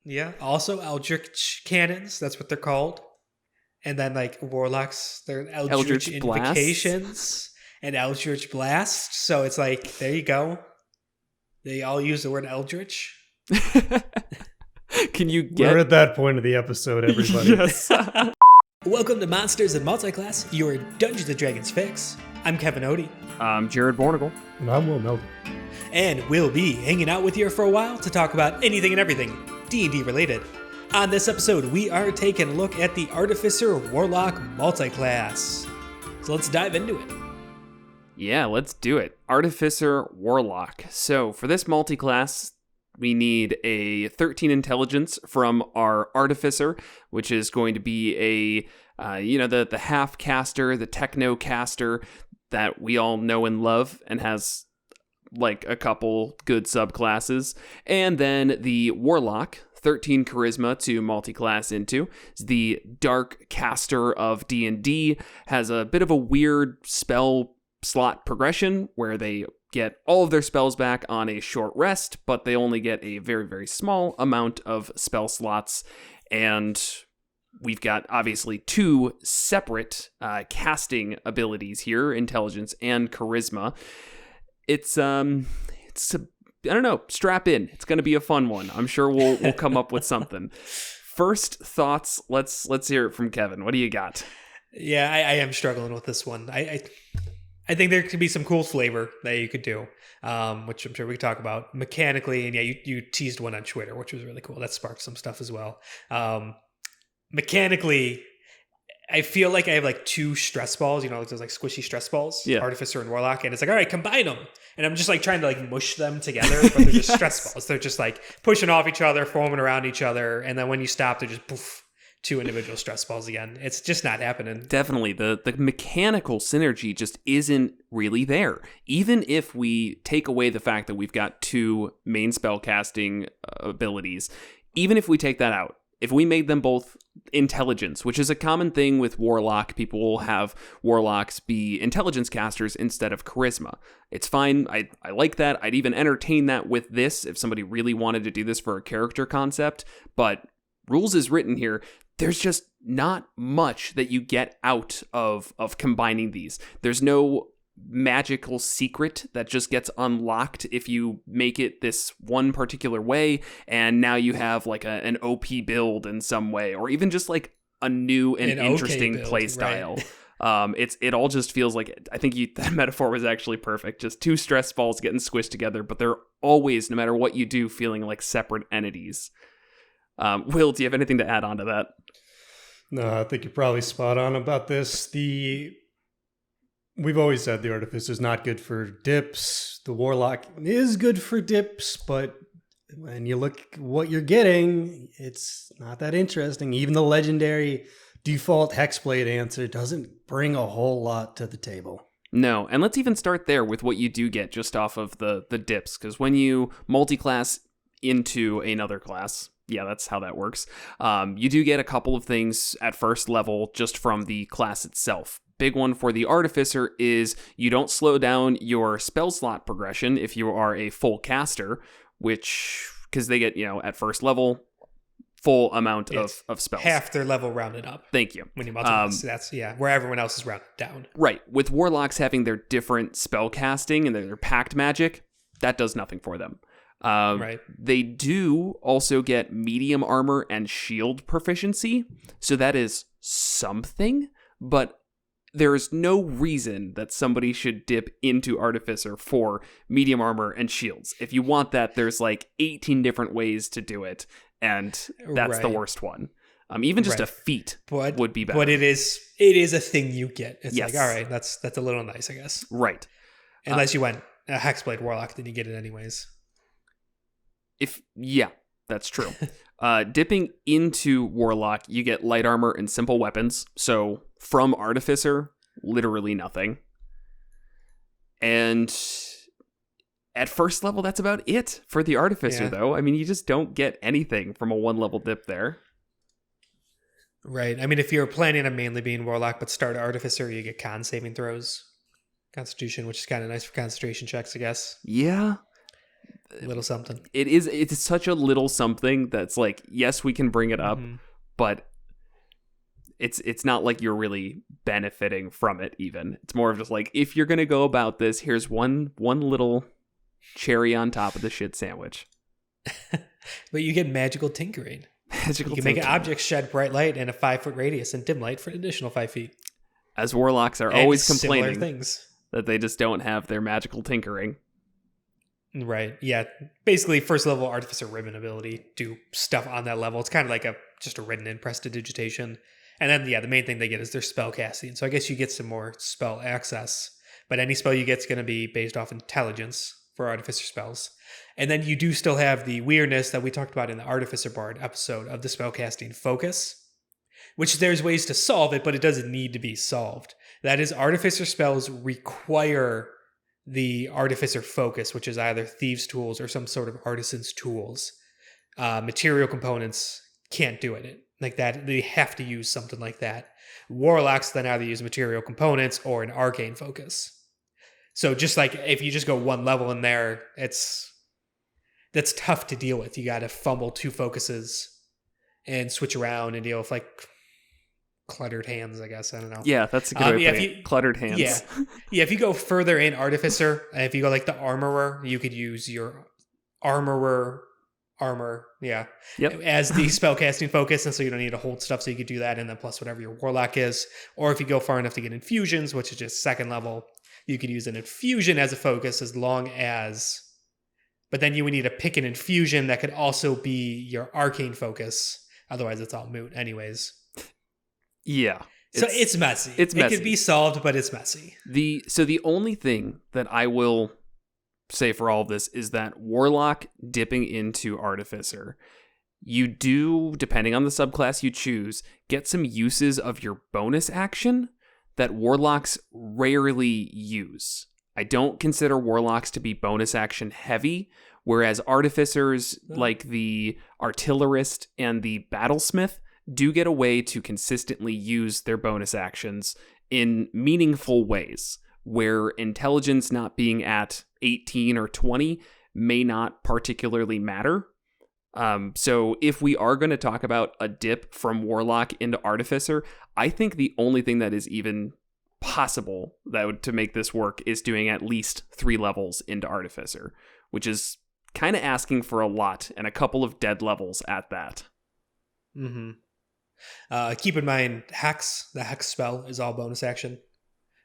Yeah. Also, Eldritch Cannons. That's what they're called. And then, like, Warlocks, they're Eldritch Invocations and Eldritch Blast. So it's like, there you go. They all use the word Eldritch. Can you get... We're at that point of the episode, everybody. Yes. Welcome to Monsters Multiclass, your Dungeons & Dragons fix. I'm Kevin Odie. I'm Jared Bornagle. And I'm Will Melton. And we'll be hanging out with you for a while to talk about anything and everything D&D related. On this episode, we are taking a look at the Artificer Warlock Multiclass. So let's dive into it. Yeah, let's do it. Artificer Warlock. So for this multiclass, we need a 13 intelligence from our Artificer, which is going to be the half caster, the Techno caster that we all know and love and has like a couple good subclasses. And then the Warlock, 13 charisma to multiclass into. Is the dark caster of D&D, has a bit of a weird spell slot progression where they get all of their spells back on a short rest, but they only get a very, very small amount of spell slots. And we've got obviously two separate casting abilities here, intelligence and charisma. It's I don't know, strap in. It's going to be a fun one. I'm sure we'll come up with something. First thoughts, let's hear it from Kevin. What do you got? Yeah, I am struggling with this one. I think there could be some cool flavor that you could do, which I'm sure we could talk about mechanically. And yeah, you teased one on Twitter, which was really cool. That sparked some stuff as well. Mechanically, I feel like I have like two stress balls, those like squishy stress balls, yeah. Artificer and Warlock. And it's like, all right, combine them. And I'm just like trying to like mush them together, but they're just stress balls. They're just like pushing off each other, forming around each other. And then when you stop, they're just poof, two individual stress balls again. It's just not happening. Definitely. The mechanical synergy just isn't really there. Even if we take away the fact that we've got two main spell casting abilities, even if we take that out, if we made them both intelligence, which is a common thing with Warlock, people will have Warlocks be intelligence casters instead of charisma. It's fine. I like that. I'd even entertain that with this if somebody really wanted to do this for a character concept. But rules is written here. There's just not much that you get out of combining these. There's no magical secret that just gets unlocked if you make it this one particular way, and now you have like an OP build in some way, or even just like a new and interesting play style. Right. It all just feels like, I think that metaphor was actually perfect. Just two stress balls getting squished together, but they're always, no matter what you do, feeling like separate entities. Will, do you have anything to add on to that? No, I think you're probably spot on about this. We've always said the Artificer is not good for dips. The Warlock is good for dips, but when you look at what you're getting, it's not that interesting. Even the legendary default Hexblade answer doesn't bring a whole lot to the table. No, and let's even start there with what you do get just off of the dips, because when you multi-class into another class, yeah, that's how that works, you do get a couple of things at first level just from the class itself. Big one for the Artificer is you don't slow down your spell slot progression if you are a full caster, because they get, at first level, full amount of spells. Half their level rounded up. Thank you. When you multiply, that's where everyone else is rounded down. Right. With Warlocks having their different spell casting and their pact magic, that does nothing for them. Right. They do also get medium armor and shield proficiency, so that is something, but there is no reason that somebody should dip into Artificer for medium armor and shields. If you want that, there's like 18 different ways to do it, and that's the worst one. Even just a feat would be better. But it is a thing you get. It's yes. like, all right, that's a little nice, I guess. Right. Unless you went a Hexblade Warlock, then you get it anyways. That's true. Dipping into Warlock, you get light armor and simple weapons. So from Artificer, literally nothing. And at first level, that's about it for the Artificer, though. I mean, you just don't get anything from a one-level dip there. Right. I mean, if you're planning on mainly being Warlock, but start Artificer, you get con saving throws. Constitution, which is kind of nice for concentration checks, I guess. Yeah. Little something. It's such a little something that's like, yes, we can bring it up, but it's not like you're really benefiting from it even. It's more of just like, if you're going to go about this, here's one little cherry on top of the shit sandwich. But you get magical tinkering. You can make an object shed bright light in a 5-foot radius and dim light for an additional 5 feet. As warlocks are always complaining things. That they just don't have their magical tinkering. Right. Yeah. Basically, first level Artificer ribbon ability, do stuff on that level. It's kind of like just a written in prestidigitation. And then, the main thing they get is their spell casting. So I guess you get some more spell access. But any spell you get is going to be based off intelligence for Artificer spells. And then you do still have the weirdness that we talked about in the Artificer Bard episode of the spellcasting focus, which there's ways to solve it, but it doesn't need to be solved. That is, Artificer spells require the Artificer focus, which is either Thieves' Tools or some sort of Artisan's Tools. Material components can't do it like that. They have to use something like that. Warlocks then either use material components or an Arcane focus. So just like if you just go one level in there, that's tough to deal with. You got to fumble 2 focuses and switch around and deal with like cluttered hands, I guess. I don't know. Yeah, that's a good way of putting it. Cluttered hands. Yeah. Yeah, if you go further in Artificer, if you go like the Armorer, you could use your Armor, yeah, as the spellcasting focus, and so you don't need to hold stuff, so you could do that, and then plus whatever your Warlock is. Or if you go far enough to get Infusions, which is just 2nd level, you could use an Infusion as a focus as long as... But then you would need to pick an Infusion that could also be your Arcane focus. Otherwise, it's all moot anyways. Yeah. So it's messy. It could be solved, but it's messy. So the only thing that I will say for all of this is that Warlock dipping into Artificer, you do, depending on the subclass you choose, get some uses of your bonus action that Warlocks rarely use. I don't consider Warlocks to be bonus action heavy, whereas Artificers like the Artillerist and the Battlesmith do get a way to consistently use their bonus actions in meaningful ways, where intelligence not being at 18 or 20 may not particularly matter. So if we are going to talk about a dip from Warlock into Artificer, I think the only thing that is even possible to make this work is doing at least 3 levels into Artificer, which is kind of asking for a lot, and a couple of dead levels at that. Keep in mind, Hex, the Hex spell is all bonus action.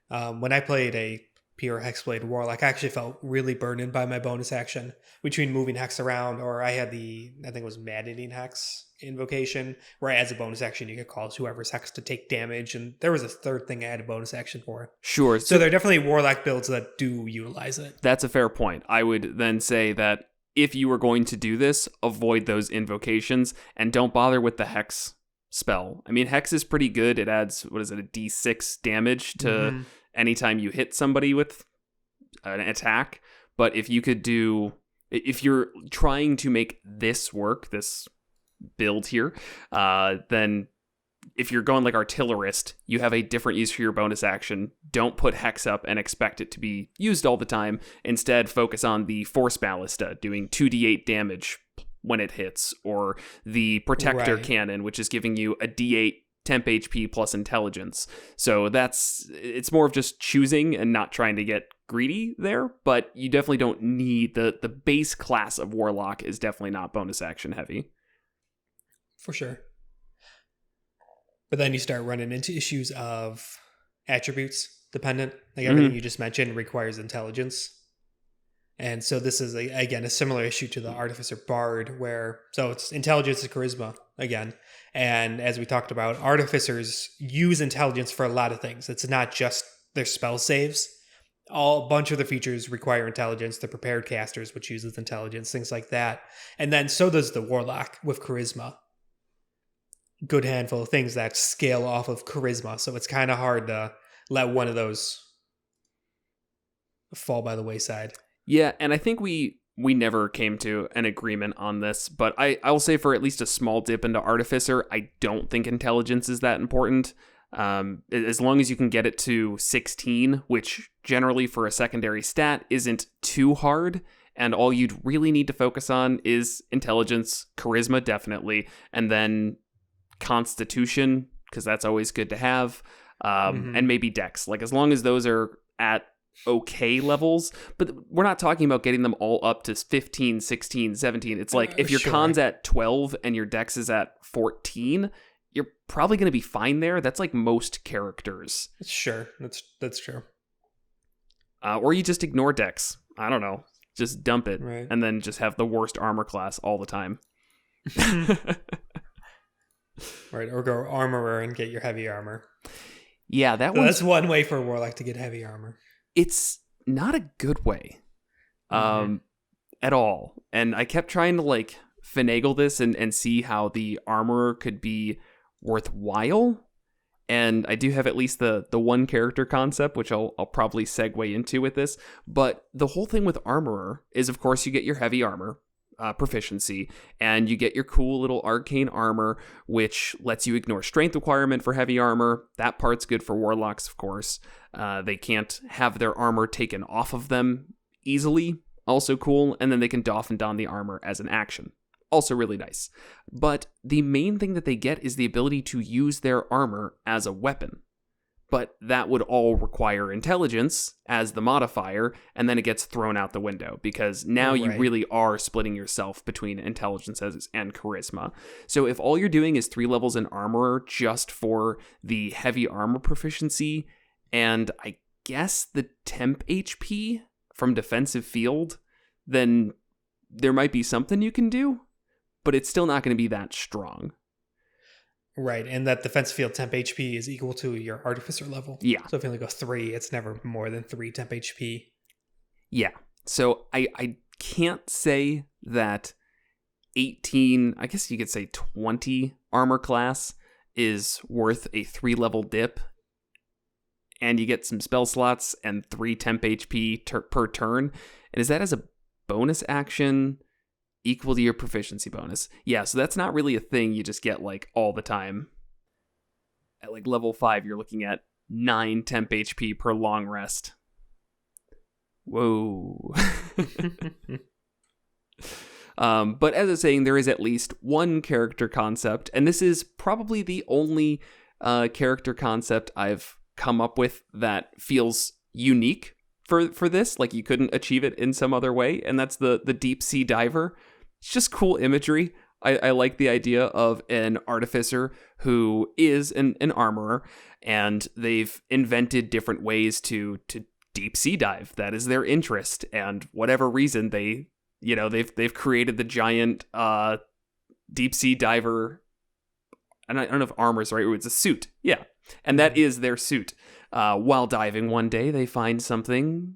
When I played a pure Hexblade Warlock, I actually felt really burdened by my bonus action between moving Hex around, or I had I think it was Maddening Hex invocation, where as a bonus action you could cause whoever's Hex to take damage, and there was a third thing I had a bonus action for. Sure. So there are definitely Warlock builds that do utilize it. That's a fair point. I would then say that if you were going to do this, avoid those invocations, and don't bother with the Hex spell. I mean, Hex is pretty good. It adds, a D6 damage to anytime you hit somebody with an attack. But if you're trying to make this work, this build here, then if you're going like Artillerist, you have a different use for your bonus action. Don't put Hex up and expect it to be used all the time. Instead, focus on the Force Ballista, doing 2d8 damage when it hits, or the Protector Cannon, which is giving you a d8 temp HP plus intelligence. So it's more of just choosing and not trying to get greedy there, but you definitely don't need the base class of Warlock is definitely not bonus action heavy. For sure. But then you start running into issues of attributes dependent. Like everything you just mentioned requires intelligence. And so this is, again, a similar issue to the Artificer Bard, so it's intelligence and charisma, again. And as we talked about, Artificers use intelligence for a lot of things. It's not just their spell saves. A bunch of the features require intelligence. The Prepared Casters, which uses intelligence, things like that. And then so does the Warlock with charisma. Good handful of things that scale off of charisma. So it's kind of hard to let one of those fall by the wayside. Yeah, and I think we never came to an agreement on this, but I will say for at least a small dip into Artificer, I don't think intelligence is that important. As long as you can get it to 16, which generally for a secondary stat isn't too hard, And all you'd really need to focus on is intelligence, charisma, definitely, and then constitution, because that's always good to have, and maybe dex. Like, as long as those are at okay levels, but we're not talking about getting them all up to 15, 16, 17. It's like if your con's at 12 and your dex is at 14, you're probably going to be fine there. That's like most characters. Sure, that's true. Or you just ignore dex. I don't know. Just dump it, right, and then just have the worst armor class all the time. Right, or go armorer and get your heavy armor. Yeah, that's one way for a warlock to get heavy armor. It's not a good way at all. And I kept trying to like finagle this and see how the armor could be worthwhile. And I do have at least the one character concept, which I'll probably segue into with this. But the whole thing with armorer is, of course, you get your heavy armor proficiency, and you get your cool little arcane armor, which lets you ignore strength requirement for heavy armor. That part's good for warlocks, of course. They can't have their armor taken off of them easily. Also cool. And then they can doff and don the armor as an action. Also really nice. But the main thing that they get is the ability to use their armor as a weapon. But that would all require intelligence as the modifier, and then it gets thrown out the window, because now you really are splitting yourself between intelligence and charisma. So if all you're doing is 3 levels in armor just for the heavy armor proficiency, and I guess the temp HP from defensive field, then there might be something you can do, but it's still not going to be that strong. Right, and that defense field temp HP is equal to your Artificer level. Yeah. So if you only go 3, it's never more than 3 temp HP. Yeah. So I can't say that 18, I guess you could say 20 armor class is worth a 3-level dip, and you get some spell slots and 3 temp HP per turn. And is that as a bonus action equal to your proficiency bonus? Yeah, so that's not really a thing you just get like all the time. At like level 5, you're looking at 9 temp HP per long rest. Whoa. But as I was saying, there is at least one character concept, and this is probably the only character concept I've come up with that feels unique for this. Like, you couldn't achieve it in some other way, and that's the deep sea diver. It's just cool imagery. I like the idea of an artificer who is an armorer, and they've invented different ways to deep sea dive. That is their interest, and whatever reason they've created the giant deep sea diver. And I don't know if armor is right. It's a suit, yeah, and that is their suit. While diving one day, they find something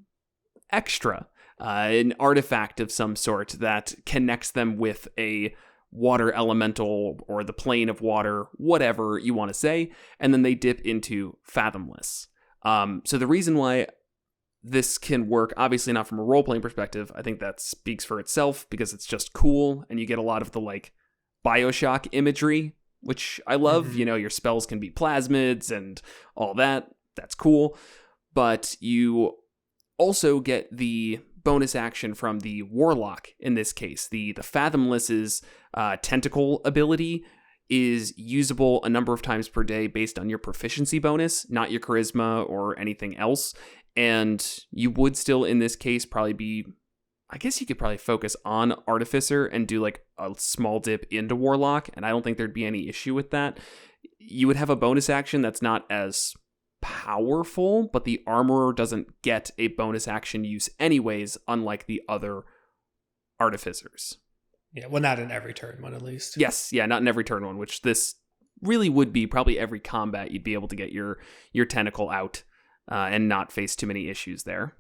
extra. An artifact of some sort that connects them with a water elemental or the plane of water, whatever you want to say, and then they dip into Fathomless. So the reason why this can work, obviously not from a role-playing perspective, I think that speaks for itself, because it's just cool, and you get a lot of the like Bioshock imagery, which I love. Mm-hmm. You know, your spells can be plasmids and all that. That's cool. But you also get the bonus action from the Warlock in this case. The Fathomless's tentacle ability is usable a number of times per day based on your proficiency bonus, not your charisma or anything else. And you would still, in this case, probably be, I guess you could probably focus on Artificer and do like a small dip into Warlock, and I don't think there'd be any issue with that. You would have a bonus action that's not as powerful, but the armorer doesn't get a bonus action use anyways, unlike the other artificers. Yeah, well, not in every turn one, at least. Yes, yeah, not in every turn one, which this really would be. Probably every combat you'd be able to get your tentacle out and not face too many issues there.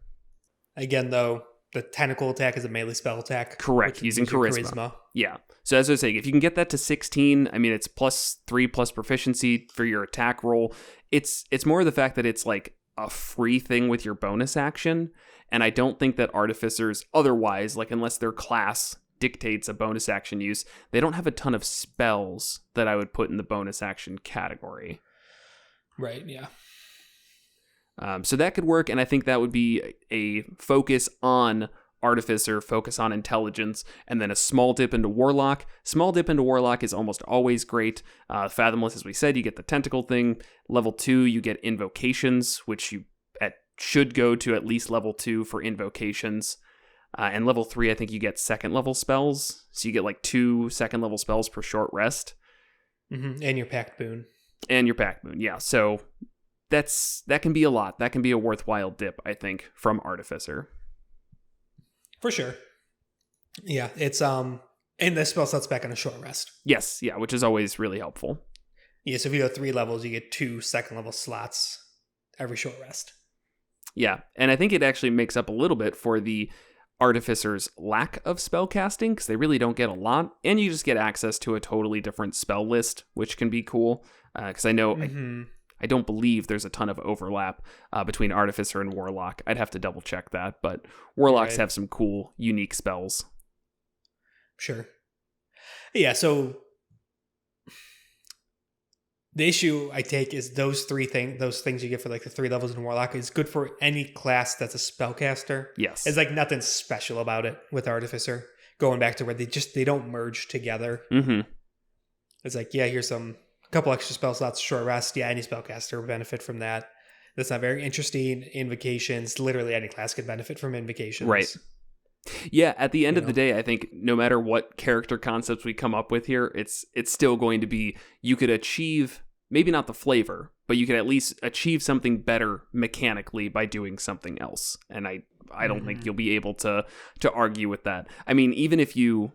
Again, though, the tentacle attack is a melee spell attack. Correct, using charisma. Yeah. So as I was saying, if you can get that to 16, I mean, it's +3 plus proficiency for your attack roll. It's more the fact that it's like a free thing with your bonus action. And I don't think that artificers otherwise, like unless their class dictates a bonus action use, they don't have a ton of spells that I would put in the bonus action category. Right, yeah. So that could work, and I think that would be a focus on Artificer, focus on intelligence, and then a small dip into Warlock. Small dip into Warlock is almost always great. Fathomless, as we said, you get the tentacle thing. Level 2, you get invocations, which you should go to at least level 2 for invocations. And level 3, I think you get second level spells. So you get like 2 second level spells per short rest. Mm-hmm. And your Pact Boon. Yeah. So that can be a lot. That can be a worthwhile dip, I think, from Artificer. For sure. Yeah, it's and the spell slots back on a short rest. Yes, yeah, which is always really helpful. Yeah, so if you go 3 levels, you get 2 second level slots every short rest. Yeah, and I think it actually makes up a little bit for the Artificer's lack of spell casting, because they really don't get a lot, and you just get access to a totally different spell list, which can be cool. Because I know I don't believe there's a ton of overlap between Artificer and Warlock. I'd have to double check that, but Warlocks have some cool, unique spells. Sure. Yeah, so the issue I take is those things you get for like the 3 levels in Warlock is good for any class that's a spellcaster. Yes. It's like nothing special about it with Artificer. Going back to where they don't merge together. Mm-hmm. It's like, yeah, here's a couple extra spell slots, short rest. Yeah, any spellcaster would benefit from that. That's not very interesting. Invocations, literally any class could benefit from invocations. Right. Yeah, at the end of the day, I think no matter what character concepts we come up with here, it's still going to be, you could achieve, maybe not the flavor, but you could at least achieve something better mechanically by doing something else. And I don't think you'll be able to argue with that. I mean, even if you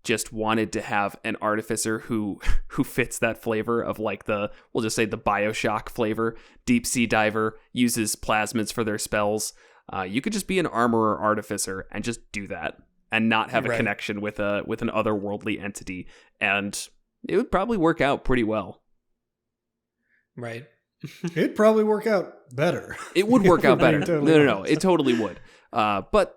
just wanted to have an Artificer who fits that flavor of like we'll just say the Bioshock flavor, deep sea diver, uses plasmids for their spells. You could just be an armorer Artificer and just do that and not have a connection with an otherworldly entity, and it would probably work out pretty well. Right. It'd probably work out better. It would work out better. Totally No. It totally would. But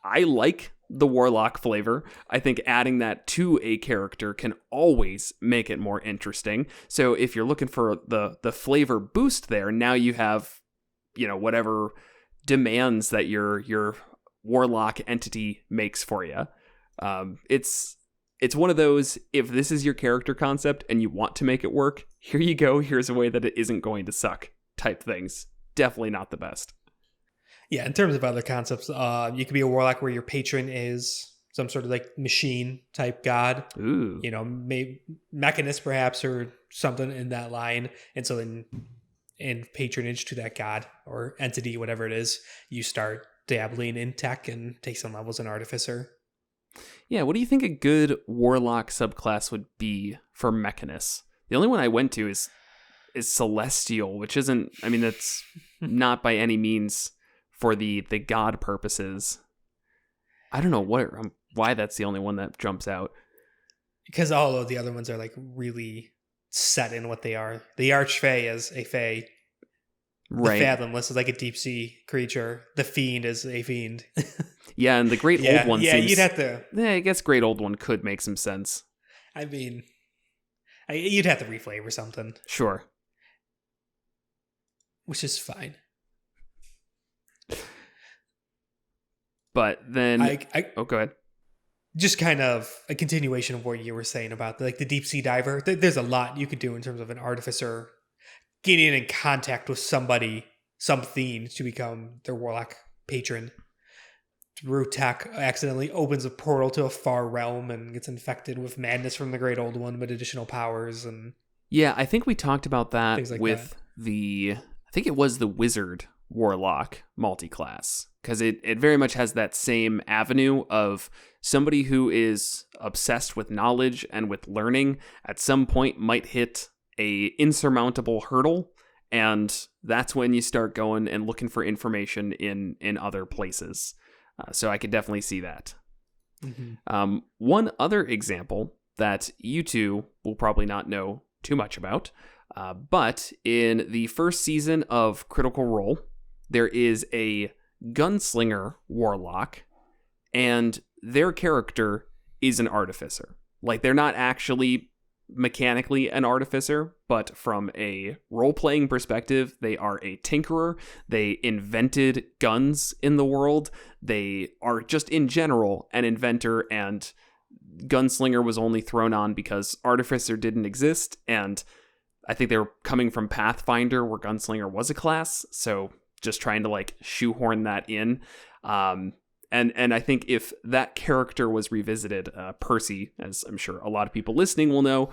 I like the Warlock flavor. I think adding that to a character can always make it more interesting. So if you're looking for the flavor boost there, now you have, whatever demands that your Warlock entity makes for you. It's one of those, if this is your character concept and you want to make it work, here you go, here's a way that it isn't going to suck type things. Definitely not the best. Yeah, in terms of other concepts, you could be a Warlock where your patron is some sort of like machine type god. Ooh. Maybe Mechanus perhaps, or something in that line. And so then in patronage to that god or entity, whatever it is, you start dabbling in tech and take some levels in Artificer. Yeah, what do you think a good Warlock subclass would be for Mechanus? The only one I went to is Celestial, which isn't, that's not by any means for the god purposes. I don't know why that's the only one that jumps out. Because all of the other ones are like really set in what they are. The Archfey is a Fey. Right. The Fathomless is like a deep sea creature. The Fiend is a Fiend. Yeah, and the Great Old One seems... you'd have to... Yeah, I guess Great Old One could make some sense. You'd have to reflavor something. Sure. Which is fine. But then... go ahead. Just kind of a continuation of what you were saying about the deep sea diver. There's a lot you could do in terms of an Artificer getting in contact with somebody, some fiend, to become their Warlock patron. Through tech, accidentally opens a portal to a far realm and gets infected with madness from the Great Old One with additional powers. And yeah, I think we talked about that like with I think it was the Wizard Warlock multiclass, because it very much has that same avenue of somebody who is obsessed with knowledge and with learning at some point might hit a insurmountable hurdle, and that's when you start going and looking for information in other places. So I could definitely see that. Mm-hmm. One other example that you two will probably not know too much about, but in the first season of Critical Role, there is a gunslinger Warlock, and their character is an Artificer. Like, they're not actually mechanically an artificer, but from a role-playing perspective, they are a tinkerer. They invented guns in the world. They are just in general an inventor, and gunslinger was only thrown on because artificer didn't exist, and I think they were coming from Pathfinder where gunslinger was a class, so just trying to like shoehorn that in. And I think if that character was revisited, Percy, as I'm sure a lot of people listening will know,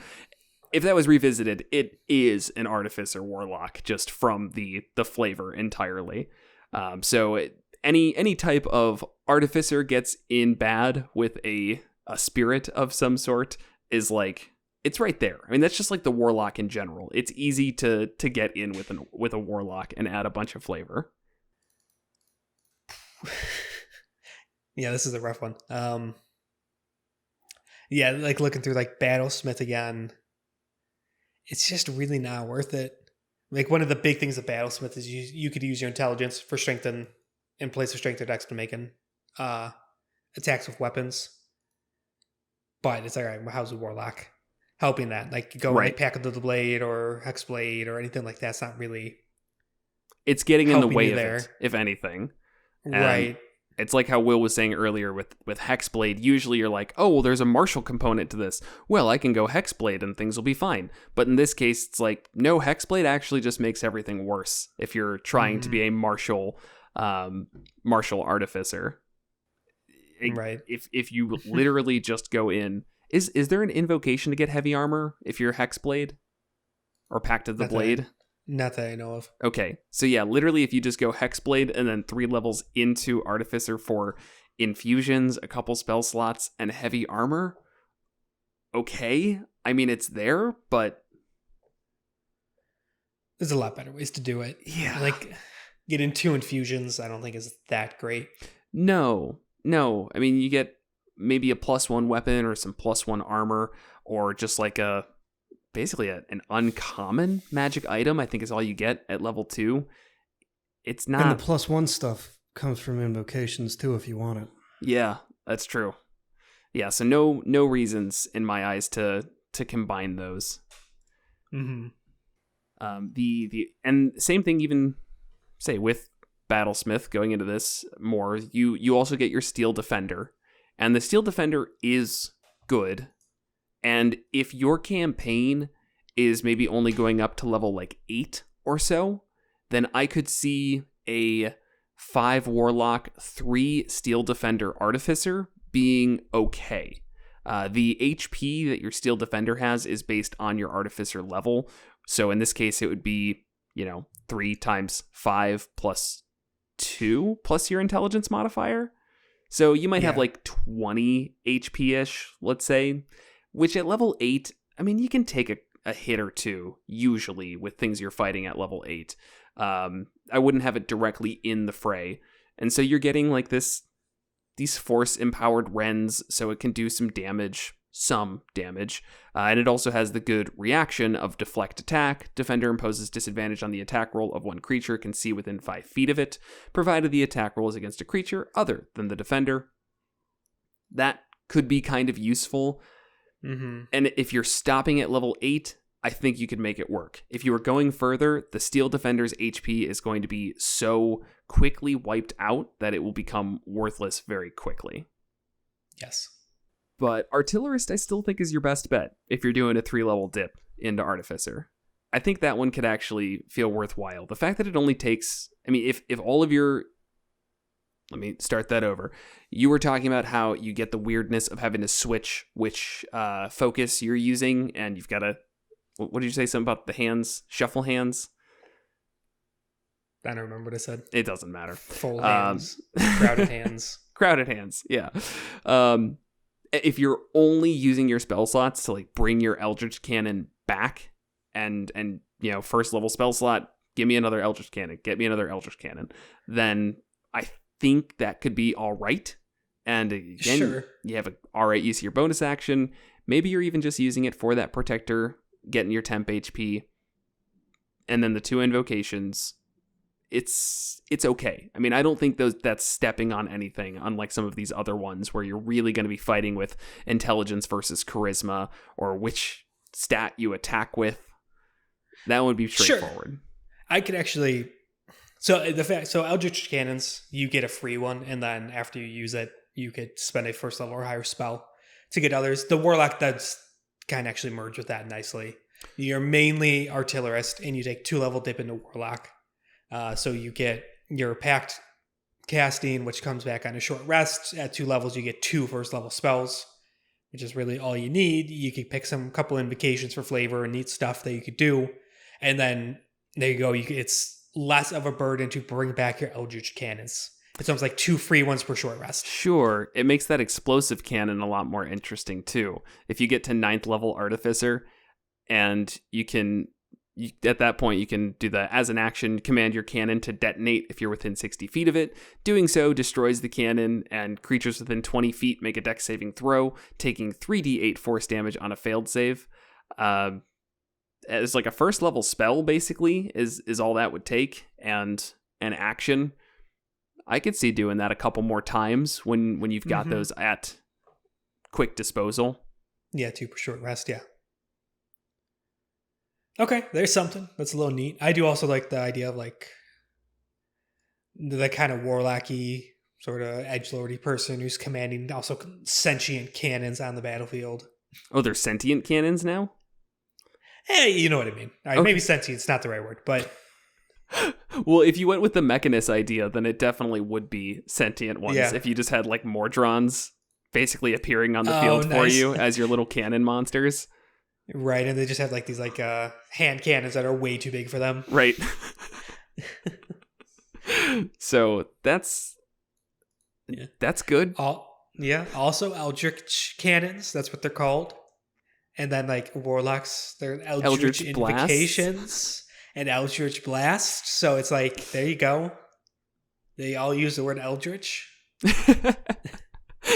if that was revisited, it is an Artificer Warlock, just from the flavor entirely. Any type of Artificer gets in bad with a spirit of some sort is like, it's right there. I mean, that's just like the Warlock in general. It's easy to get in with a Warlock and add a bunch of flavor. Yeah, this is a rough one. Yeah, like looking through like Battlesmith again, it's just really not worth it. Like one of the big things of Battlesmith is you could use your intelligence for strengthen in place of strength or dex to making attacks with weapons. But it's like, all right, well, how's the Warlock helping that? Like go like Pack of the Blade or Hexblade or anything like that's not really. It's getting in the way of it, if anything. Right. It's like how Will was saying earlier with Hexblade. Usually you're like, oh, well, there's a martial component to this. Well, I can go Hexblade and things will be fine. But in this case, it's like, no, Hexblade actually just makes everything worse if you're trying to be a martial artificer. Right. If you literally just go in, is there an invocation to get heavy armor if you're Hexblade or Pact of the Blade? Not that I know of. Okay, so yeah, literally if you just go Hexblade and then 3 levels into Artificer for infusions, a couple spell slots, and heavy armor, okay. I mean, it's there, but there's a lot better ways to do it. Yeah. Like, getting 2 infusions, I don't think is that great. No. I mean, you get maybe a +1 weapon or some +1 armor, or just like basically an uncommon magic item, I think is all you get at level 2. It's not. And the +1 stuff comes from invocations too, if you want it. Yeah, that's true. Yeah, so no reasons in my eyes to combine those. Mm-hmm. And same thing even say with Battlesmith going into this more, you also get your Steel Defender, and the Steel Defender is good. And if your campaign is maybe only going up to level like 8 or so, then I could see a 5 Warlock, 3 Steel Defender Artificer being okay. The HP that your Steel Defender has is based on your Artificer level. So in this case, it would be, 3 times 5 plus 2 plus your intelligence modifier. So you might have like 20 HP-ish, let's say, which at level 8, I mean, you can take a hit or two, usually, with things you're fighting at level 8. I wouldn't have it directly in the fray. And so you're getting like these force-empowered Wrens, so it can do some damage. And it also has the good reaction of deflect attack. Defender imposes disadvantage on the attack roll of one creature it can see within 5 feet of it, provided the attack roll is against a creature other than the defender. That could be kind of useful. Mm-hmm. And if you're stopping at level 8, I think you could make it work. If you were going further, the Steel Defender's HP is going to be so quickly wiped out that it will become worthless very quickly. Yes. But Artillerist, I still think, is your best bet if you're doing a 3-level dip into Artificer. I think that one could actually feel worthwhile. The fact that it only takes... I mean, if all of your... Let me start that over. You were talking about how you get the weirdness of having to switch which focus you're using, and you've got to... What did you say? Something about the hands? Shuffle hands? I don't remember what I said. It doesn't matter. Full hands. Crowded hands. Crowded hands, yeah. If you're only using your spell slots to like bring your Eldritch Cannon back and first level spell slot, give me another Eldritch Cannon, get me another Eldritch Cannon, then I think that could be all right. And again, sure. You have an all right use of your bonus action. Maybe you're even just using it for that protector, getting your temp HP, and then the 2 invocations. It's okay. I mean, I don't think that's stepping on anything, unlike some of these other ones where you're really going to be fighting with intelligence versus charisma, or which stat you attack with. That would be straightforward. Sure. I could actually... So Eldritch Cannons, you get a free one, and then after you use it, you could spend a first level or higher spell to get others. The Warlock does kind of actually merge with that nicely. You're mainly Artillerist, and you take 2-level dip into Warlock. So you get your Pact casting, which comes back on a short rest. At 2 levels, you get 2 first level spells, which is really all you need. You could pick some couple invocations for flavor and neat stuff that you could do. And then there you go. It's less of a burden to bring back your Eldritch Cannons. It's almost like 2 free ones per short rest. Sure. It makes that explosive cannon a lot more interesting too. If you get to 9th level Artificer, and at that point, you can do that as an action, command your cannon to detonate if you're within 60 feet of it. Doing so destroys the cannon, and creatures within 20 feet make a dex saving throw, taking 3d8 force damage on a failed save. As like a first level spell, basically, is all that would take, and an action. I could see doing that a couple more times when you've got those at quick disposal. Yeah, 2 per short rest, yeah. Okay, there's something. That's a little neat. I do also like the idea of like the kind of warlocky, sort of edgelordy person who's commanding also sentient cannons on the battlefield. Oh, they're sentient cannons now? Hey, you know what I mean. All right, okay. Maybe sentient's not the right word, but... Well, if you went with the Mechanus idea, then it definitely would be sentient ones. Yeah. If you just had like Mordrons basically appearing on the field for you as your little cannon monsters. Right, and they just have like these like hand cannons that are way too big for them. Right. So that's good. Also Eldritch Cannons, that's what they're called. And then like Warlocks, they're Eldritch Invocations and Eldritch Blast. So it's like, there you go. They all use the word Eldritch.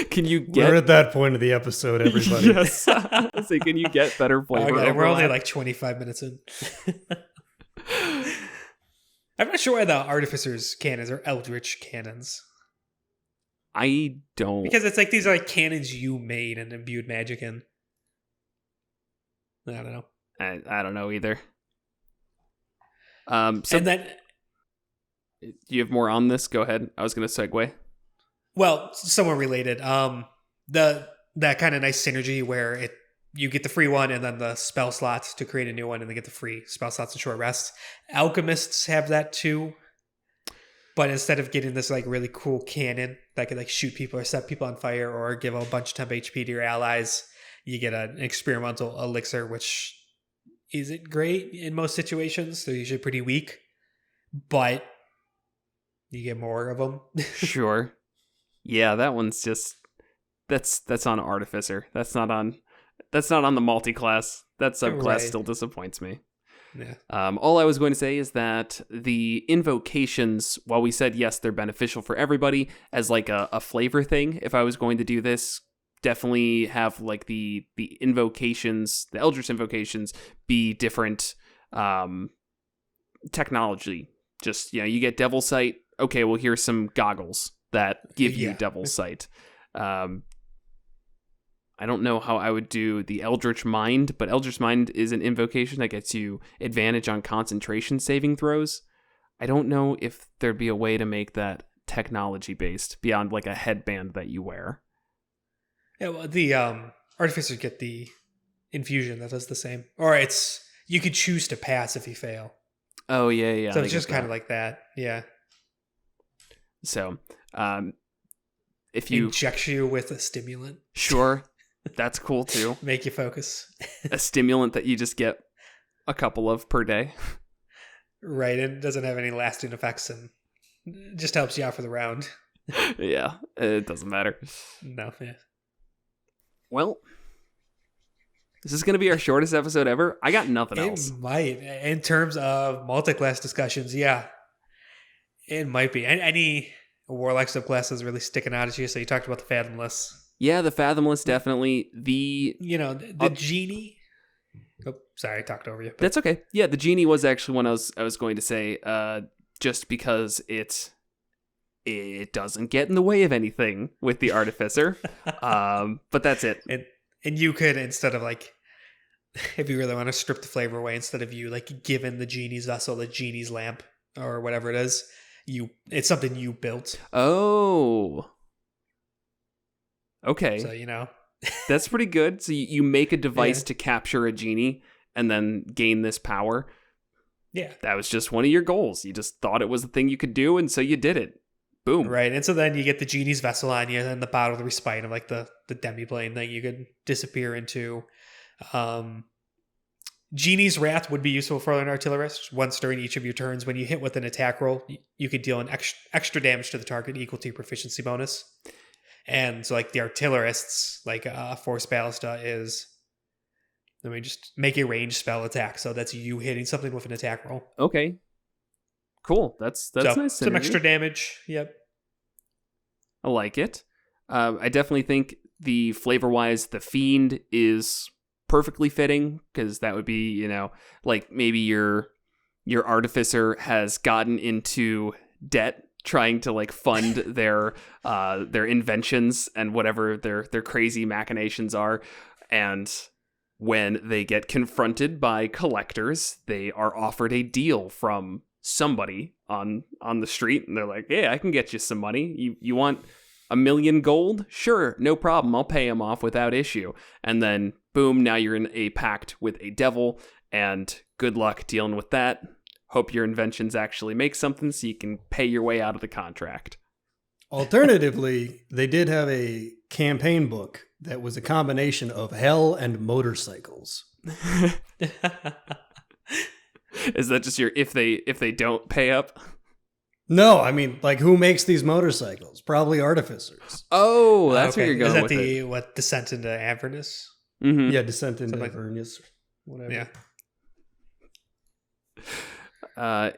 Can you get... We're at that point of the episode, everybody. Yes. So can you get better flavor? Okay, we're only like 25 minutes in. I'm not sure why the Artificer's cannons are Eldritch Cannons. I don't... Because it's like these are like cannons you made and imbued magic in. I don't know. I don't know either. So and then... You have more on this? Go ahead. I was going to segue. Well, somewhat related. That kind of nice synergy where you get the free one and then the spell slots to create a new one and then get the free spell slots and short rests. Alchemists have that too. But instead of getting this like really cool cannon that could like shoot people or set people on fire or give a bunch of temp HP to your allies, you get an experimental elixir, which isn't great in most situations. They're usually pretty weak, but you get more of them. Sure. Yeah, that one's just that's on Artificer. That's not on the multi-class. That subclass still disappoints me. Yeah. All I was going to say is that the invocations, while we said yes, they're beneficial for everybody as like a flavor thing. If I was going to do this, definitely have like the invocations, the Eldritch invocations, be different technology. Just, you get Devil Sight. Okay, well, here's some goggles that give you Devil Sight. I don't know how I would do the Eldritch Mind, but Eldritch Mind is an invocation that gets you advantage on concentration saving throws. I don't know if there'd be a way to make that technology-based beyond like a headband that you wear. Yeah, well, the Artificers get the infusion that does the same. Or you could choose to pass if you fail. Oh, yeah. So it's just kind of like that, yeah. So, if you... Inject you with a stimulant. Sure. That's cool too. Make you focus. A stimulant that you just get a couple of per day. Right. It doesn't have any lasting effects and just helps you out for the round. Yeah. It doesn't matter. No. Yeah. Well, this is going to be our shortest episode ever. I got nothing else. It might. In terms of multi-class discussions, yeah. It might be. Any Warlock subclasses really sticking out at you? So you talked about the Fathomless. Yeah, the Fathomless, definitely. The Genie. Oh, sorry, I talked over you. But. That's okay. Yeah, the Genie was actually one I was going to say, just because it doesn't get in the way of anything with the Artificer. But that's it. And you could, instead of like if you really want to strip the flavor away, instead of you like giving the genie's vessel the genie's lamp or whatever it is, it's something you built. Oh. Okay. So, you know. That's pretty good. So you make a device to capture a genie and then gain this power. Yeah. That was just one of your goals. You just thought it was the thing you could do, and so you did it. Boom. Right. And so then you get the genie's vessel on you, and then the bottle of the respite of like the demi-plane that you could disappear into. Genie's Wrath would be useful for an Artillerist. Once during each of your turns, when you hit with an attack roll, you could deal an extra damage to the target equal to your proficiency bonus. And so like the Artillerist's like Force Ballista is, let me just make a ranged spell attack. So that's you hitting something with an attack roll. Okay. Cool. That's nice. Some extra damage. Yep. I like it. I definitely think the flavor-wise, the fiend is perfectly fitting, because that would be, you know, like maybe your artificer has gotten into debt trying to like fund their inventions and whatever their crazy machinations are, and when they get confronted by collectors, they are offered a deal from somebody on the street, and they're like, "Hey, I can get you some money. You want 1,000,000 gold? Sure, no problem. I'll pay him off without issue." And then boom, now you're in a pact with a devil, and good luck dealing with that. Hope your inventions actually make something so you can pay your way out of the contract. Alternatively, they did have a campaign book that was a combination of hell and motorcycles. Is that just your if they don't pay up? No, I mean, like, who makes these motorcycles? Probably artificers. Oh, that's where you're going. Is that with what Descent into Avernus? Mm-hmm. Yeah, Descent into Avernus, whatever.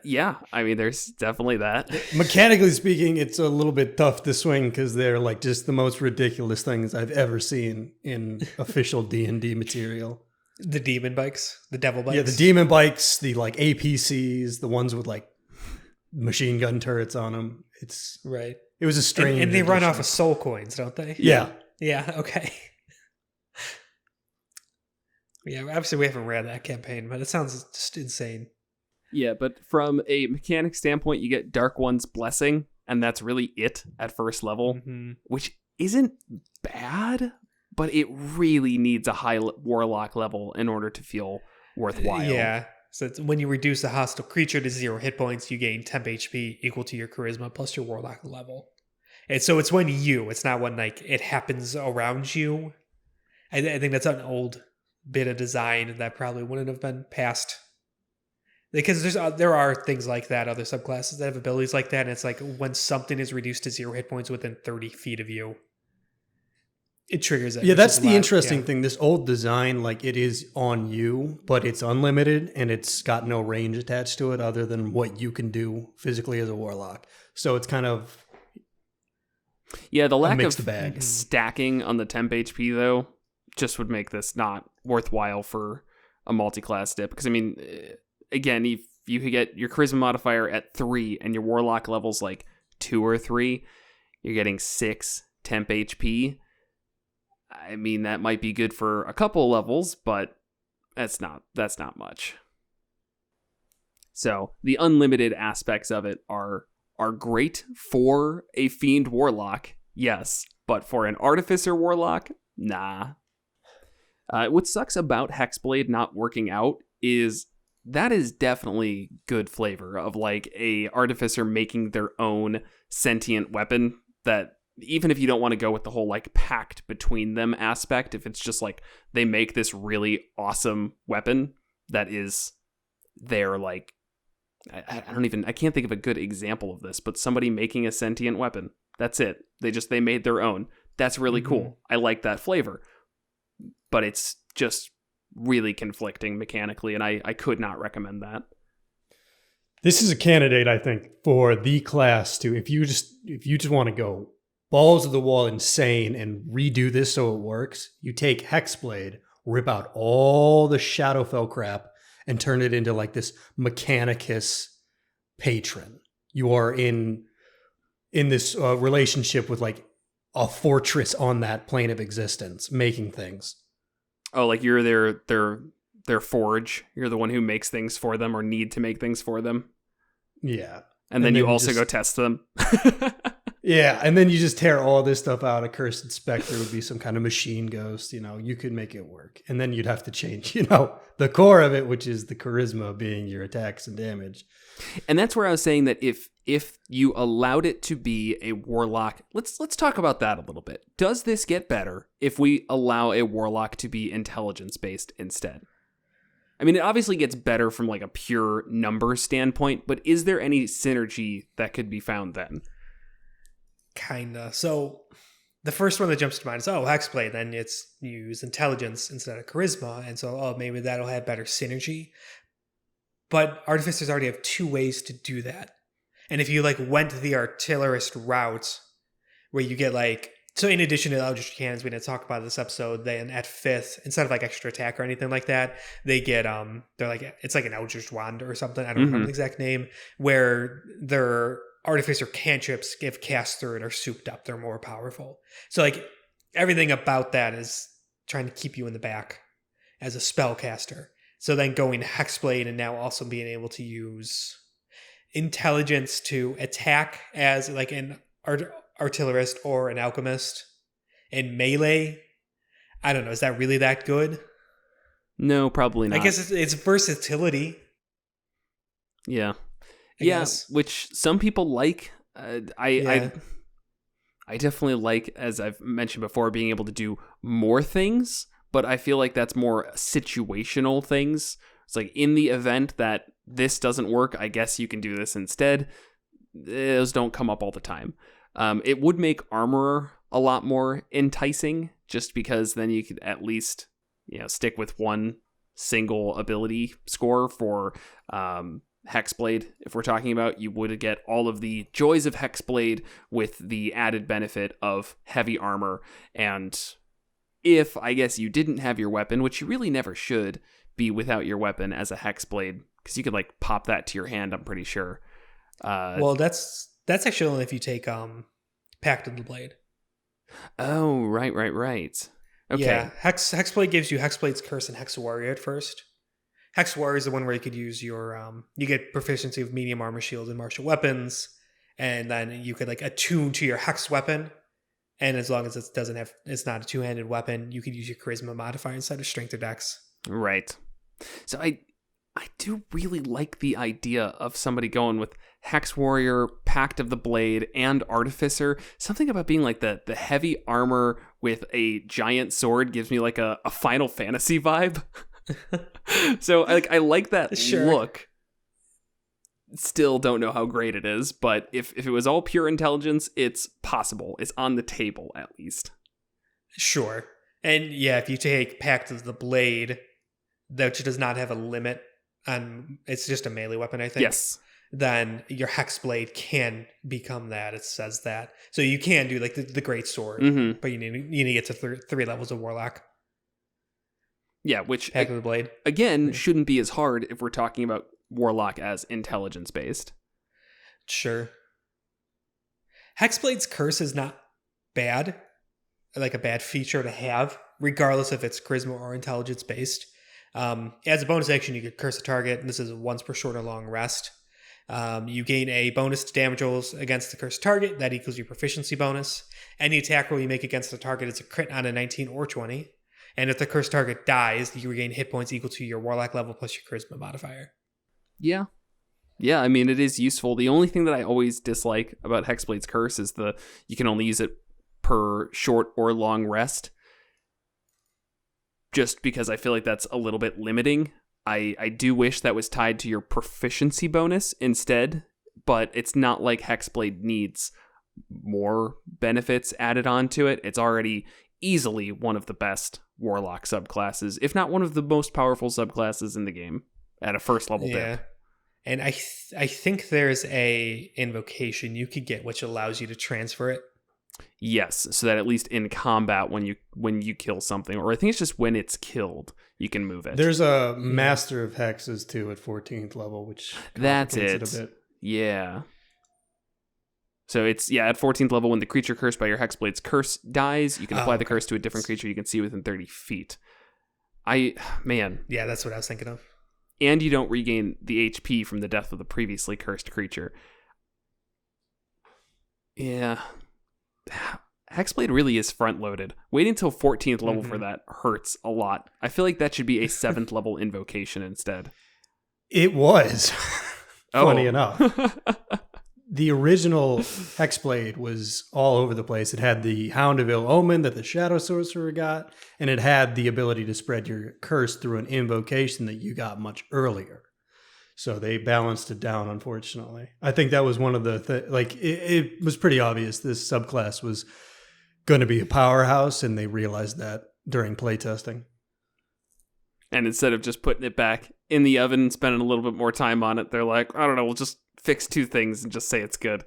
Yeah, I mean, there's definitely that. Mechanically speaking, it's a little bit tough to swing because they're like just the most ridiculous things I've ever seen in official D&D material. The demon bikes, the devil bikes. Yeah, the demon bikes, the like APCs, the ones with like machine gun turrets on them. It's right. It was a strange. And they run off of soul coins, don't they? Yeah. Yeah. Okay. Yeah. Obviously, we haven't read that campaign, but it sounds just insane. Yeah, but from a mechanic standpoint, you get Dark One's Blessing, and that's really it at first level, which isn't bad, but it really needs a high Warlock level in order to feel worthwhile. Yeah. So when you reduce a hostile creature to 0 hit points, you gain temp HP equal to your charisma plus your Warlock level. And so it's it's not when like it happens around you. I think that's an old bit of design that probably wouldn't have been passed. Because there are things like that, other subclasses that have abilities like that, and it's like when something is reduced to 0 hit points within 30 feet of you, it triggers it. Yeah, that's the interesting thing. This old design, like it is on you, but it's unlimited, and it's got no range attached to it other than what you can do physically as a warlock. So it's kind of the lack of stacking on the temp HP, though, just would make this not worthwhile for a multi-class dip. Because, I mean, again, if you get your charisma modifier at 3 and your warlock level's like 2 or 3, you're getting 6 temp HP. I mean, that might be good for a couple levels, but that's not much. So the unlimited aspects of it are great for a fiend warlock, yes, but for an artificer warlock, nah. What sucks about Hexblade not working out is that is definitely good flavor of like a artificer making their own sentient weapon that even if you don't want to go with the whole like pact between them aspect, if it's just like they make this really awesome weapon that is their like, I can't think of a good example of this, but somebody making a sentient weapon. That's it. They made their own. That's really cool. I like that flavor, but it's just really conflicting mechanically, and I could not recommend that. This is a candidate, I think, for the class to, if you just want to go balls to the wall insane and redo this so it works, you take Hexblade, rip out all the Shadowfell crap, and turn it into like this Mechanicus patron. You are in this relationship with like a fortress on that plane of existence, making things. Oh, like you're their their forge. You're the one who makes things for them or need to make things for them. Yeah. And then you also go test them. Yeah, and then you just tear all this stuff out. A Cursed Spectre would be some kind of machine ghost. You could make it work. And then you'd have to change, the core of it, which is the charisma being your attacks and damage. And that's where I was saying that if you allowed it to be a warlock, let's talk about that a little bit. Does this get better if we allow a warlock to be intelligence-based instead? I mean, it obviously gets better from like a pure number standpoint, but is there any synergy that could be found then? Kinda. So the first one that jumps to mind is, Hexblade. Then it's you use intelligence instead of charisma. And so, maybe that'll have better synergy. But Artificers already have 2 ways to do that. And if you went the Artillerist route, where you get so in addition to the Eldritch Cannons we didn't talk about this episode, then at 5th, instead of extra attack or anything like that, they get they're it's like an Eldritch Wand or something. I don't remember the exact name, where their Artificer cantrips give cast through it are souped up. They're more powerful. So everything about that is trying to keep you in the back as a spellcaster. So then going Hexblade and now also being able to use intelligence to attack as an artillerist or an alchemist in melee. I don't know. Is that really that good? No, probably not. I guess it's versatility. Yeah. Yes, which some people like. I definitely like, as I've mentioned before, being able to do more things, but I feel like that's more situational things. It's in the event that this doesn't work, I guess you can do this instead. Those don't come up all the time. It would make Armorer a lot more enticing, just because then you could at least stick with one single ability score for Hexblade. If we're talking about, you would get all of the joys of Hexblade with the added benefit of heavy armor. And if, I guess, you didn't have your weapon, which you really never should be without your weapon as a Hexblade, because you could pop that to your hand, I'm pretty sure. Well, that's actually only if you take Pact of the Blade. Oh, right. Okay. Yeah, Hexblade gives you Hexblade's Curse and Hex Warrior at first. Hex Warrior is the one where you could use your you get proficiency with medium armor shield and martial weapons, and then you could attune to your Hex weapon, and as long as it's not a 2-handed weapon, you could use your charisma modifier instead of strength or dex. Right. So I do really like the idea of somebody going with Hex Warrior, Pact of the Blade, and Artificer. Something about being the heavy armor with a giant sword gives me a Final Fantasy vibe. So I like that look. Still don't know how great it is, but if it was all pure intelligence, it's possible. It's on the table, at least. Sure. And yeah, if you take Pact of the Blade, which does not have a limit on, it's just a melee weapon, I think. Yes. Then your Hexblade can become that. It says that. So you can do the Great Sword, but you need to get to 3 levels of Warlock. Yeah, which, Pact of the Blade. Again, shouldn't be as hard if we're talking about Warlock as intelligence-based. Sure. Hexblade's Curse is not bad, a bad feature to have, regardless if it's charisma or intelligence-based. As a bonus action, you could curse a target, and this is once per short or long rest. You gain a bonus to damage rolls against the cursed target. That equals your proficiency bonus. Any attack roll you make against the target is a crit on a 19 or 20. And if the cursed target dies, you regain hit points equal to your Warlock level plus your charisma modifier. Yeah. Yeah, I mean, it is useful. The only thing that I always dislike about Hexblade's Curse is you can only use it per short or long rest. Just because I feel like that's a little bit limiting. I do wish that was tied to your proficiency bonus instead, but it's not like Hexblade needs more benefits added on to it. It's already easily one of the best Warlock subclasses, if not one of the most powerful subclasses in the game at a first level dip. And I think there's a invocation you could get which allows you to transfer it. Yes, so that at least in combat when you kill something, or I think it's just when it's killed, you can move it. There's a Master of Hexes too at 14th level, which that's it it. A bit. Yeah. So it's at 14th level, when the creature cursed by your Hexblade's curse dies, you can apply the curse to a different creature you can see within 30 feet. Yeah, that's what I was thinking of. And you don't regain the HP from the death of the previously cursed creature. Yeah. Hexblade really is front-loaded. Waiting until 14th level for that hurts a lot. I feel like that should be a 7th level invocation instead. It was. Funny enough. The original Hexblade was all over the place. It had the Hound of Ill Omen that the Shadow Sorcerer got, and it had the ability to spread your curse through an invocation that you got much earlier. So they balanced it down, unfortunately. I think that was one of the... it was pretty obvious this subclass was going to be a powerhouse, and they realized that during playtesting. And instead of just putting it back in the oven and spending a little bit more time on it, they're like, I don't know, we'll just fix 2 things and just say it's good.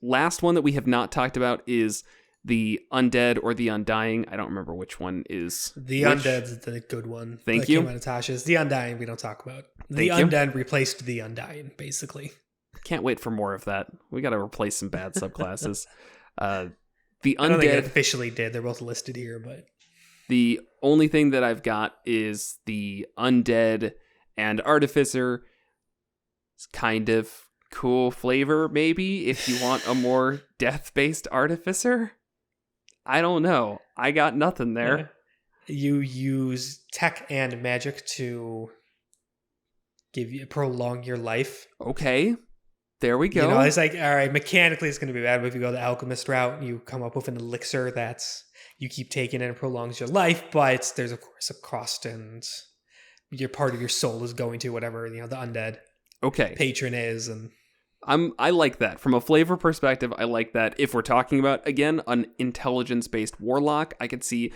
Last one that we have not talked about is the Undead or the Undying. I don't remember which one is the Undead's the good one. Thank you. Natasha's. The Undying we don't talk about. The Undead replaced the Undying, basically. Can't wait for more of that. We got to replace some bad subclasses. The Undead I don't think it officially did. They're both listed here, but the only thing that I've got is the Undead and Artificer. It's kind of cool flavor, maybe, if you want a more death-based Artificer. I don't know. I got nothing there. Yeah. You use tech and magic to prolong your life. Okay. There we go. It's like, all right, mechanically it's going to be bad, but if you go the alchemist route, you come up with an elixir that's you keep taking and it prolongs your life, but there's of course a cost, and your part of your soul is going to whatever the undead patron is, and I like that from a flavor perspective. I like that. If we're talking about again an intelligence-based warlock, I could see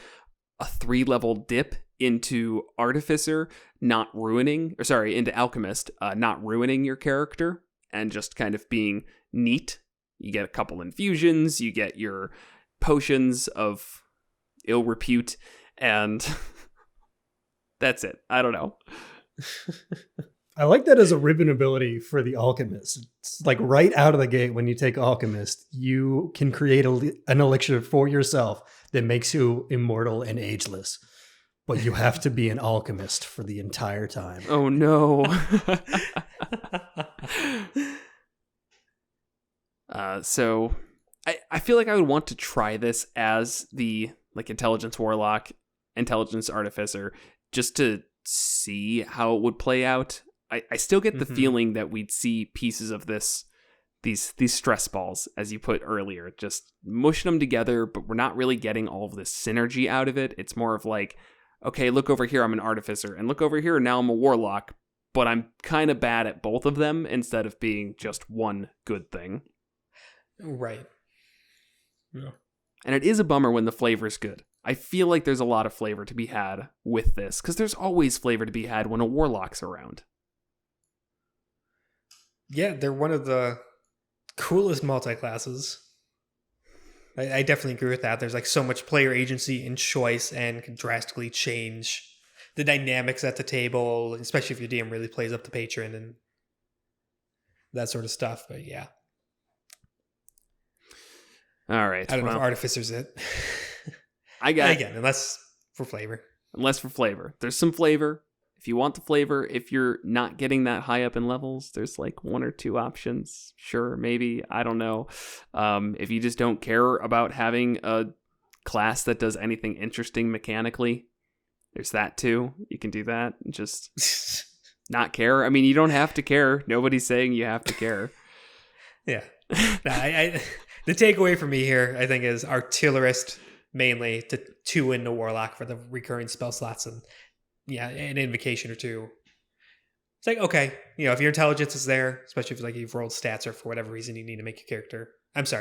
a 3-level dip into Artificer, into Alchemist, not ruining your character and just kind of being neat. You get a couple infusions, you get your potions of ill repute, and that's it. I don't know. I like that as a ribbon ability for the Alchemist. It's like right out of the gate when you take Alchemist, you can create an elixir for yourself that makes you immortal and ageless. But you have to be an alchemist for the entire time. Oh no. So I feel like I would want to try this as the intelligence warlock, intelligence artificer, just to see how it would play out. I still get the feeling that we'd see pieces of these stress balls, as you put earlier, just mushing them together, but we're not really getting all of this synergy out of it. It's more of like, okay, look over here, I'm an artificer, and look over here, now I'm a warlock, but I'm kind of bad at both of them instead of being just one good thing. Right. Yeah. And it is a bummer when the flavor's good. I feel like there's a lot of flavor to be had with this, because there's always flavor to be had when a warlock's around. Yeah, they're one of the coolest multi-classes. I definitely agree with that. There's so much player agency and choice, and can drastically change the dynamics at the table, especially if your DM really plays up the patron and that sort of stuff. But yeah. All right. I don't know if Artificer's it. Unless for flavor. There's some flavor. If you want the flavor, if you're not getting that high up in levels, there's 1 or 2 options. Sure, maybe. I don't know. If you just don't care about having a class that does anything interesting mechanically, there's that too. You can do that and just not care. I mean, you don't have to care. Nobody's saying you have to care. Yeah. The takeaway for me here, I think, is Artillerist mainly to 2 in the Warlock for the recurring spell slots, and an invocation or 2. It's like, okay, if your intelligence is there, especially if you've rolled stats or for whatever reason you need to make your character,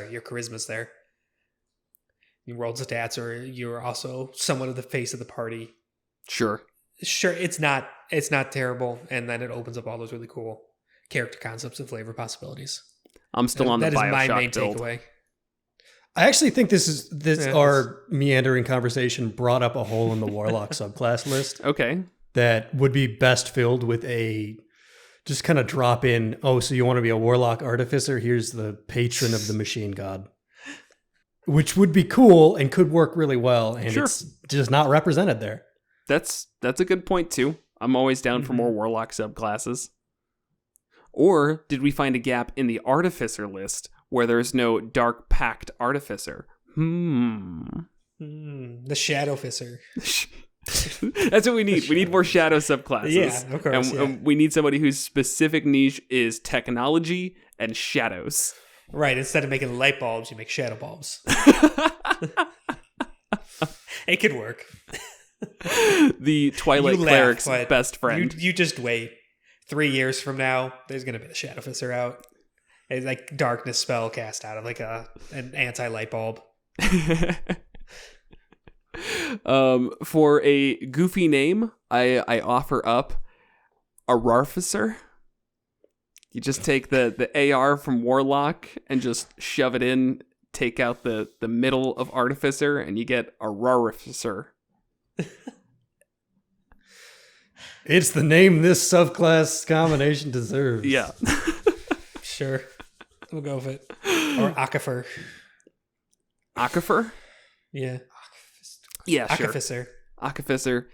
your charisma's there. You rolled stats, or you're also somewhat of the face of the party. Sure, it's not terrible, and then it opens up all those really cool character concepts and flavor possibilities. I'm still on the Bioshock build. That is my main takeaway. I actually think our meandering conversation brought up a hole in the Warlock subclass list. Okay. That would be best filled with just kind of drop in, so you want to be a Warlock Artificer? Here's the patron of the machine god. which would be cool and could work really well, and Sure. it's just not represented there. That's a good point too. I'm always down for more Warlock subclasses. Or did we find a gap in the Artificer list where there's no Dark Pact Artificer? The Shadowficer. That's what we need. We need more Shadow subclasses. Yeah, of course. And we need somebody whose specific niche is technology and shadows. Right. Instead of making light bulbs, you make shadow bulbs. It could work. The Twilight Cleric's best friend. You just wait. 3 years from now, there's going to be the Shadowficer out. It's like darkness spell cast out of like an anti-light bulb. For a goofy name, I offer up Artificer. You just take the AR from Warlock and just shove it in, take out the middle of Artificer, and you get Artificer. It's the name this subclass combination deserves. Yeah. Sure. We'll go with it. Or Aquifer. Aquifer? Yeah. Yeah, sure. Artificer. Artificer.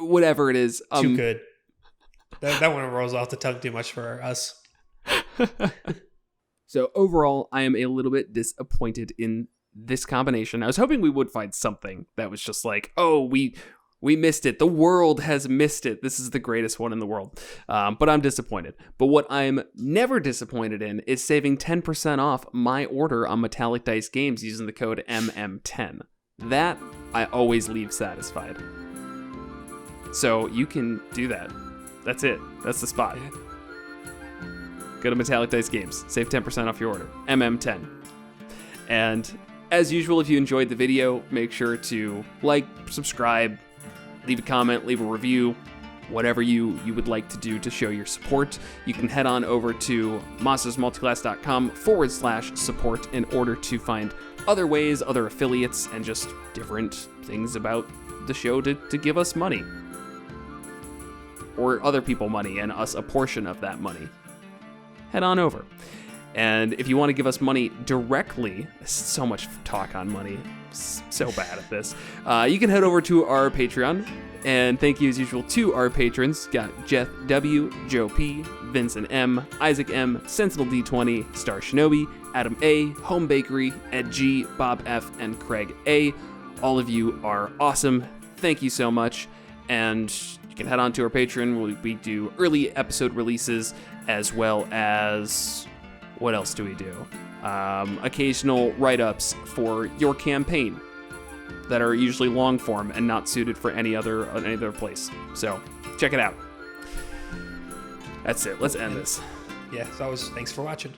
Whatever it is. Too good. That one rolls off the tongue too much for us. So overall, I am a little bit disappointed in this combination. I was hoping we would find something that was just like, oh, we missed it. The world has missed it. This is the greatest one in the world. But I'm disappointed. But what I'm never disappointed in is saving 10% off my order on Metallic Dice Games using the code MM10. That I always leave satisfied. So you can do that. That's it. That's the spot. Yeah. Go to Metallic Dice Games. Save 10% off your order. MM10. And as usual, if you enjoyed the video, make sure to like, subscribe, leave a comment, leave a review, whatever you would like to do to show your support. You can head on over to monstersmulticlass.com/support in order to find other ways, other affiliates, and just different things about the show to give us money. Or other people money and us a portion of that money. Head on over. And if you want to give us money directly, so much talk on money, so bad at this, you can head over to our Patreon. And thank you as usual to our patrons. Got Jeff W, Joe P, Vincent M, Isaac M, Sentinel D20, Star Shinobi, Adam A, Home Bakery, Edgy, Bob F, and Craig A. All of you are awesome. Thank you so much. And you can head on to our Patreon. We do early episode releases, as well as... what else do we do? Occasional write-ups for your campaign that are usually long form and not suited for any other place. So check it out. That's it. Let's end this. Yeah, as always, thanks for watching.